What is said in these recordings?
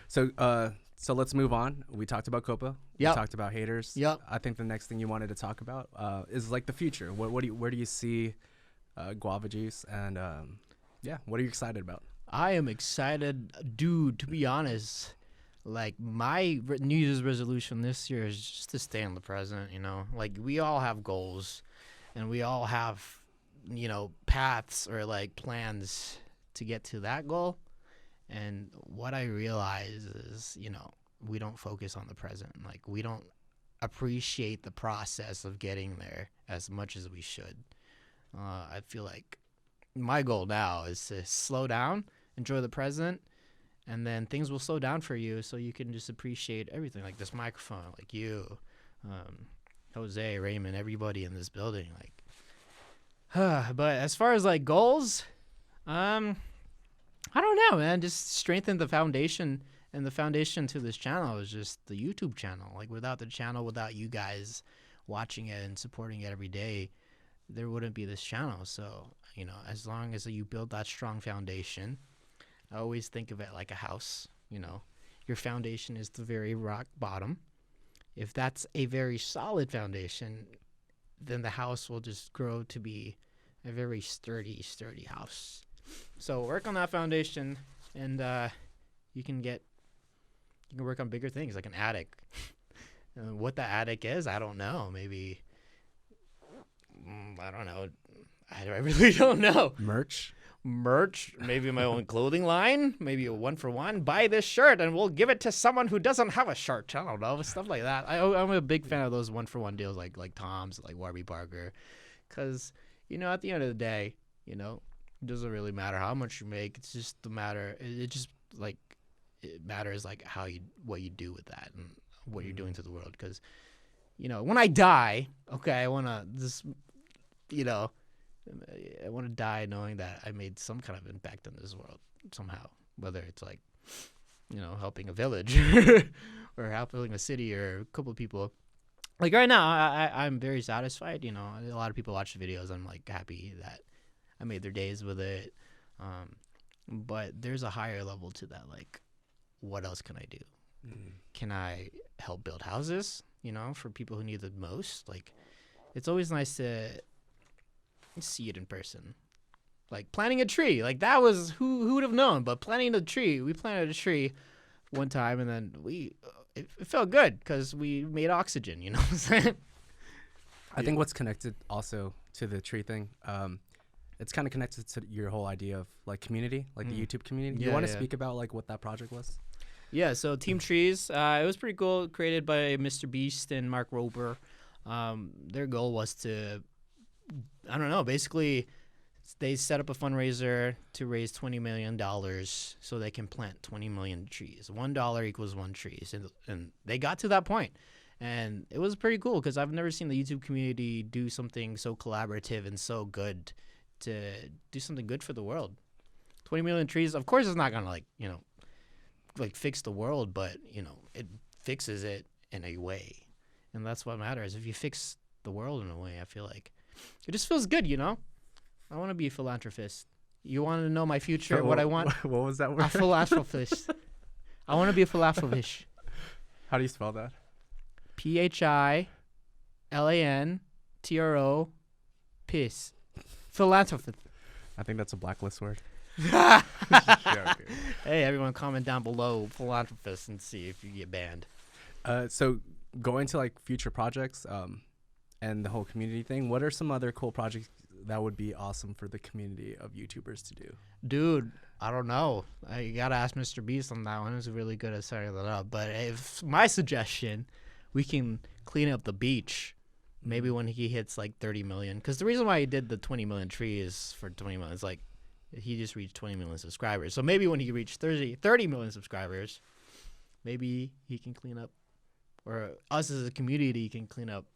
So let's move on. We talked about Copa. Yep. We talked about haters. Yep. I think the next thing you wanted to talk about is like the future. Where do you see Guava Juice? And what are you excited about? I am excited, dude, to be honest. Like, my New Year's resolution this year is just to stay in the present, you know? Like, we all have goals, and we all have, paths or, like, plans to get to that goal. And what I realize is, we don't focus on the present. Like, we don't appreciate the process of getting there as much as we should. I feel like my goal now is to slow down, enjoy the present, and then things will slow down for you so you can just appreciate everything, like this microphone, like you, Jose, Raymond, everybody in this building. Like, but as far as like goals, I don't know, man. Just strengthen the foundation, and the foundation to this channel is just the YouTube channel. Like, without the channel, without you guys watching it and supporting it every day, there wouldn't be this channel. So, as long as you build that strong foundation, I always think of it like a house. Your foundation is the very rock bottom. If that's a very solid foundation, then the house will just grow to be a very sturdy house. So work on that foundation, and you can work on bigger things like an attic. What the attic is, I don't know. Maybe I don't know. I really don't know. Merch, maybe my own clothing line, maybe a 1-for-1. Buy this shirt and we'll give it to someone who doesn't have a shirt. I don't know, stuff like that. I'm a big fan of those 1-for-1 deals, like Tom's, like Warby Parker, because at the end of the day, it doesn't really matter how much you make. It's just the matter. It matters like what you do with that and what you're doing to the world. Because when I die, okay, I want to just I want to die knowing that I made some kind of impact in this world somehow, whether it's like, helping a village or helping a city or a couple of people. Like right now, I'm very satisfied. A lot of people watch the videos. I'm like happy that I made their days with it. But there's a higher level to that. Like, what else can I do? Can I help build houses, for people who need it most? Like, it's always nice to see it in person. Like planting a tree, like that was who would have known? But planting a tree, we planted a tree one time, and then it felt good because we made oxygen. You know what I'm saying? I think what's connected also to the tree thing, it's kind of connected to your whole idea of like community, like the YouTube community. You want to speak about like what that project was? Yeah, so Team Trees, it was pretty cool, created by Mr. Beast and Mark Rober. Their goal was to, I don't know, basically they set up a fundraiser to raise $20 million so they can plant 20 million trees. $1 equals 1 tree. And they got to that point. And it was pretty cool because I've never seen the YouTube community do something so collaborative and so good to do something good for the world. 20 million trees, of course it's not going to fix the world, but, it fixes it in a way. And that's what matters. If you fix the world in a way, I feel like it just feels good, I want to be a philanthropist. You want to know my future, what I want? What was that word? A philanthropist. I want to be a philanthropist. How do you spell that? PHILANTRO piss. Philanthropist. I think that's a blacklist word. Hey, everyone comment down below philanthropist and see if you get banned. So going to like future projects and the whole community thing, what are some other cool projects that would be awesome for the community of YouTubers to do? Dude, I don't know. You got to ask Mr. Beast on that one. He's really good at setting that up. But if my suggestion, we can clean up the beach maybe when he hits like 30 million. Because the reason why he did the 20 million tree is for 20 million. It's like he just reached 20 million subscribers. So maybe when he reached 30 million subscribers, maybe he can clean up, or us as a community can clean up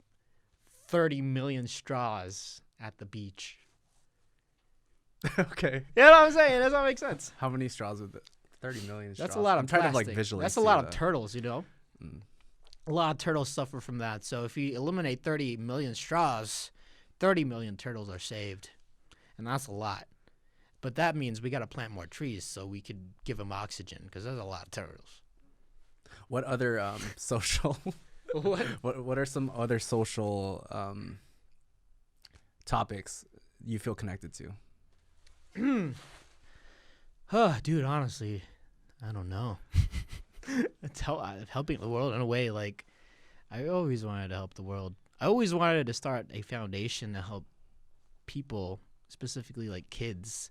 30 million straws at the beach. Okay. You know what I'm saying? Does that make sense? How many straws with it? 30 million straws. That's a lot of I'm trying plastic. to like visually. That's a lot of turtles, A lot of turtles suffer from that. So if you eliminate 30 million straws, 30 million turtles are saved. And that's a lot. But that means we got to plant more trees so we could give them oxygen because there's a lot of turtles. What other social? What? What are some other social topics you feel connected to? Dude, honestly, I don't know. It's helping the world in a way. Like, I always wanted to help the world. I always wanted to start a foundation to help people, specifically like kids,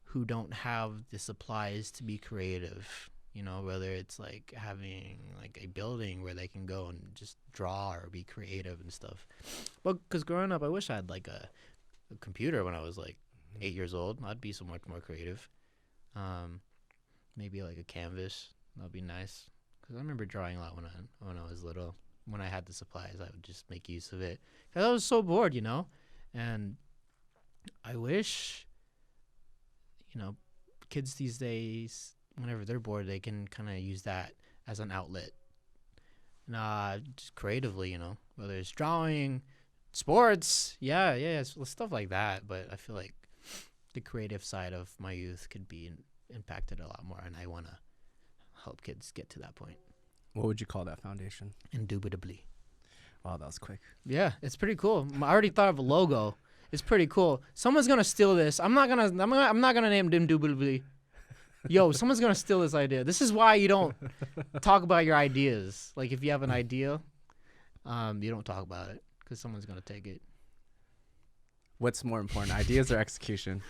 who don't have the supplies to be creative. You know, whether it's like having like a building where they can go and just draw or be creative and stuff. Well, because growing up, I wish I had like a computer when I was like 8 years old. I'd be so much more creative. Maybe like a canvas. That'd be nice. Because I remember drawing a lot when I was little. When I had the supplies, I would just make use of it. Because I was so bored, you know? And I wish, you know, kids these days, whenever they're bored, they can kind of use that as an outlet. Just creatively, you know, whether it's drawing, sports, stuff like that. But I feel like the creative side of my youth could be impacted a lot more, and I want to help kids get to that point. What would you call that foundation? Indubitably. Wow, that was quick. Yeah, it's pretty cool. I already thought of a logo. It's pretty cool. Someone's gonna steal this. I'm not gonna name it Indubitably. Yo, someone's gonna steal this idea. This is why you don't talk about your ideas. Like, if you have an idea, you don't talk about it because someone's gonna take it. What's more important, ideas or execution?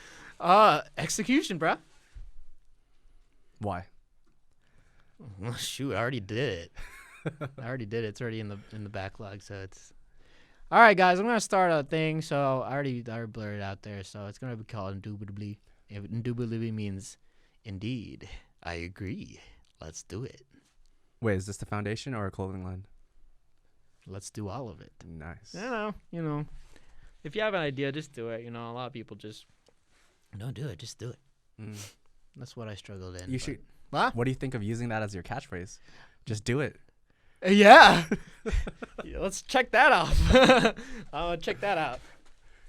Execution, bruh. Why? Well, shoot, I already did it. It's already in the backlog, so it's all right, guys. I'm gonna start a thing. So I already blurred it out there. So it's gonna be called Indubitably. If Indubitably means indeed, I agree. Let's do it. Wait, is this the foundation or a clothing line? Let's do all of it. Nice. You know, if you have an idea, just do it. You know, a lot of people just don't do it. Just do it. That's what I struggled in. You should. What? What do you think of using that as your catchphrase? Just do it. Yeah. Let's check that out. Check that out.